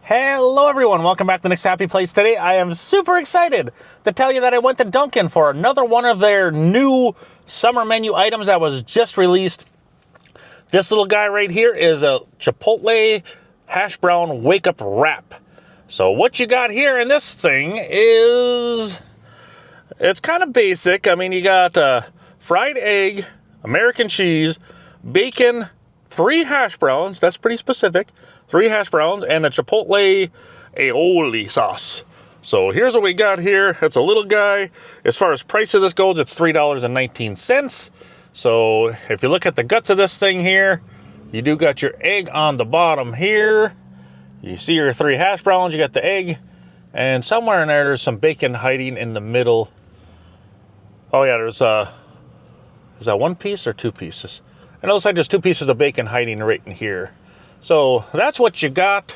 Hello everyone, welcome back to the next Happy Place. Today I am super excited to tell you that I went to Dunkin for another one of their new summer menu items that was just released. This little guy right here is a Chipotle hash brown wake up wrap. So what you got here in this thing is, it's kind of basic. I mean, you got fried egg, American cheese, bacon, 3 hash browns, that's pretty specific, 3 hash browns, and a Chipotle aioli sauce. So here's what we got here. It's a little guy. As far as price of this goes, it's $3.19. So if you look at the guts of this thing here, you do got your egg on the bottom here. You see your 3 hash browns, you got the egg, and somewhere in there's some bacon hiding in the middle. Oh yeah, is that 1 piece or 2 pieces? And it looks like there's 2 pieces of bacon hiding right in here. So that's what you got.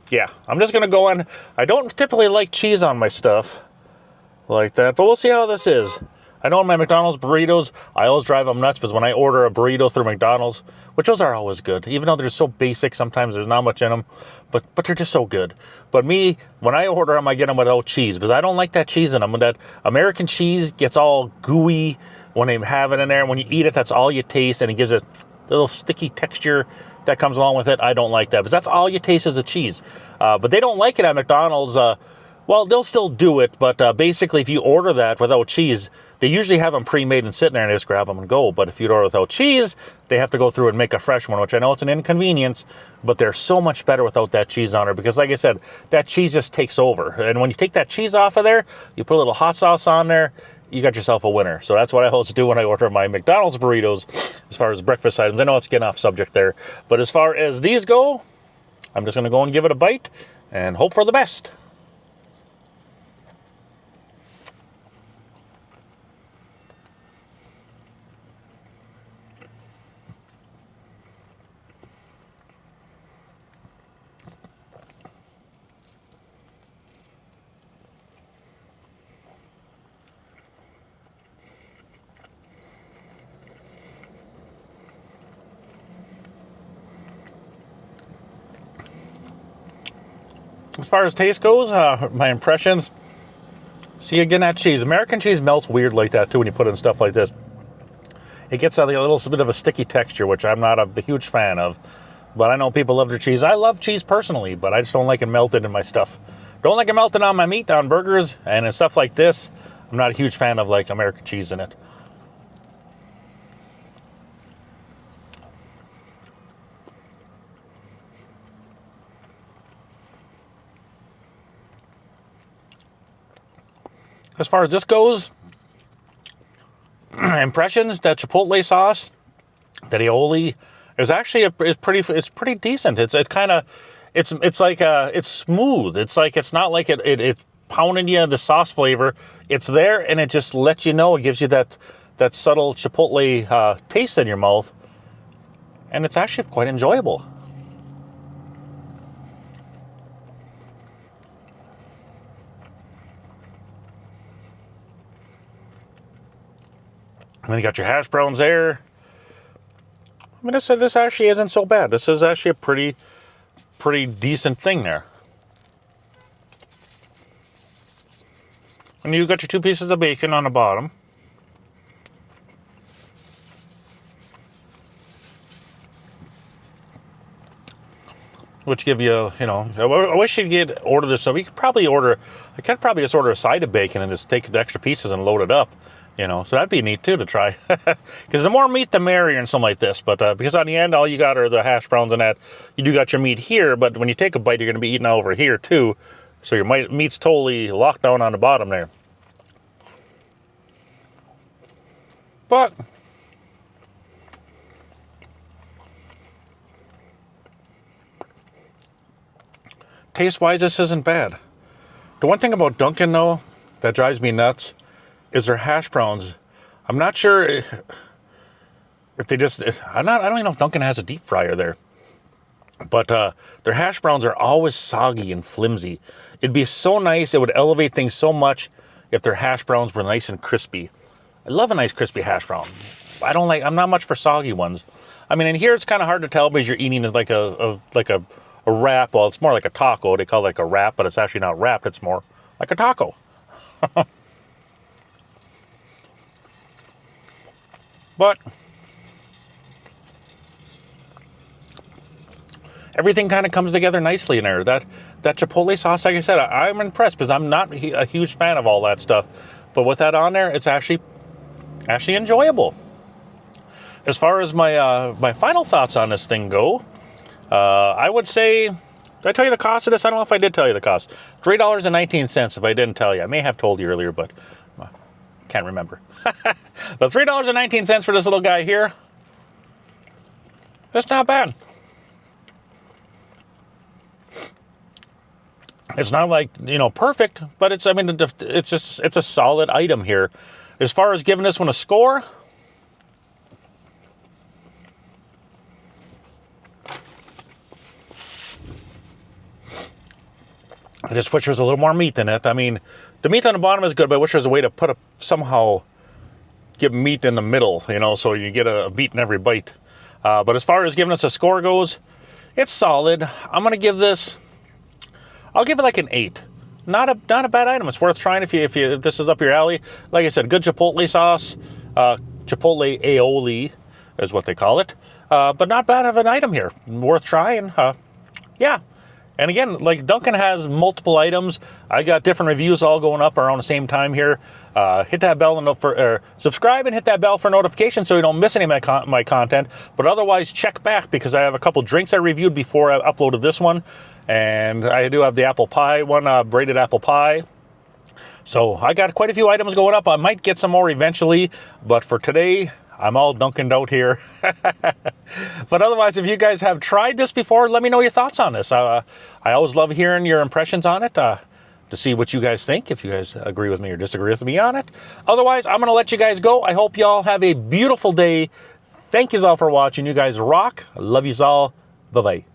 Yeah, I'm just going to go on. I don't typically like cheese on my stuff like that, but we'll see how this is. I know in my McDonald's burritos, I always drive them nuts because when I order a burrito through McDonald's, which those are always good, even though they're so basic, sometimes there's not much in them, but they're just so good. But me, when I order them, I get them without cheese because I don't like that cheese in them. When that American cheese gets all gooey when they have it in there, when you eat it, that's all you taste, and it gives it a little sticky texture that comes along with it. I don't like that because that's all you taste is the cheese. But they don't like it at McDonald's. Well, they'll still do it, but basically if you order that without cheese, they usually have them pre-made and sitting there and they just grab them and go. But if you order without cheese, they have to go through and make a fresh one, which I know it's an inconvenience, but they're so much better without that cheese on there because, like I said, that cheese just takes over. And when you take that cheese off of there, you put a little hot sauce on there, you got yourself a winner. So that's what I always do when I order my McDonald's burritos as far as breakfast items. I know it's getting off subject there, but as far as these go, I'm just going to go and give it a bite and hope for the best. As far as taste goes, my impressions, see again that cheese. American cheese melts weird like that too when you put in stuff like this. It gets a little bit of a sticky texture, which I'm not a huge fan of. But I know people love their cheese. I love cheese personally, but I just don't like it melted in my stuff. Don't like it melted on my meat, on burgers, and in stuff like this. I'm not a huge fan of like American cheese in it. As far as this goes, impressions, that Chipotle sauce, that aioli, is actually it's pretty decent. It's smooth. It's like it's not like it pounding you the sauce flavor. It's there and it just lets you know. It gives you that subtle Chipotle taste in your mouth, and it's actually quite enjoyable. And then you got your hash browns there. I mean, this actually isn't so bad. This is actually a pretty decent thing there. And you got your 2 pieces of bacon on the bottom. Which give you, I wish you'd order this. So we could probably I could probably just order a side of bacon and just take the extra pieces and load it up. So that'd be neat too to try. Because the more meat, the merrier and something like this. But because on the end, all you got are the hash browns and that. You do got your meat here, but when you take a bite, you're going to be eating over here too. So your meat's totally locked down on the bottom there. But taste-wise, this isn't bad. The one thing about Dunkin' though that drives me nuts is their hash browns. I'm not sure if they just, I don't even know if Dunkin' has a deep fryer there. But their hash browns are always soggy and flimsy. It'd be so nice, it would elevate things so much if their hash browns were nice and crispy. I love a nice crispy hash brown. I'm not much for soggy ones. I mean, in here it's kind of hard to tell because you're eating like a a wrap. Well, it's more like a taco. They call it like a wrap, but it's actually not wrapped. It's more like a taco. But everything kind of comes together nicely in there. That Chipotle sauce, like I said, I'm impressed because I'm not a huge fan of all that stuff. But with that on there, it's actually enjoyable. As far as my final thoughts on this thing go, I would say, did I tell you the cost of this? I don't know if I did tell you the cost. $3.19 if I didn't tell you. I may have told you earlier, but can't remember. But $3.19 for this little guy here. That's not bad. It's not like, perfect, but it's a solid item here. As far as giving this one a score, I just wish there was a little more meat in it. I mean, the meat on the bottom is good, but I wish there was a way to somehow give meat in the middle, so you get a beat in every bite. But as far as giving us a score goes, it's solid. I'm going to give this, I'll give it like an 8. Not a bad item. It's worth trying if this is up your alley. Like I said, good Chipotle sauce. Chipotle aioli is what they call it. But not bad of an item here. Worth trying. Yeah. And again, like Dunkin has multiple items. I got different reviews all going up around the same time here. Hit that bell and subscribe and hit that bell for notifications so you don't miss any of my content. But otherwise, check back because I have a couple drinks I reviewed before I uploaded this one. And I do have the apple pie one, braided apple pie. So I got quite a few items going up. I might get some more eventually. But for today, I'm all Dunkin'd out here. But otherwise, if you guys have tried this before, let me know your thoughts on this. I always love hearing your impressions on it to see what you guys think, if you guys agree with me or disagree with me on it. Otherwise, I'm going to let you guys go. I hope you all have a beautiful day. Thank you all for watching. You guys rock. I love you all. Bye-bye.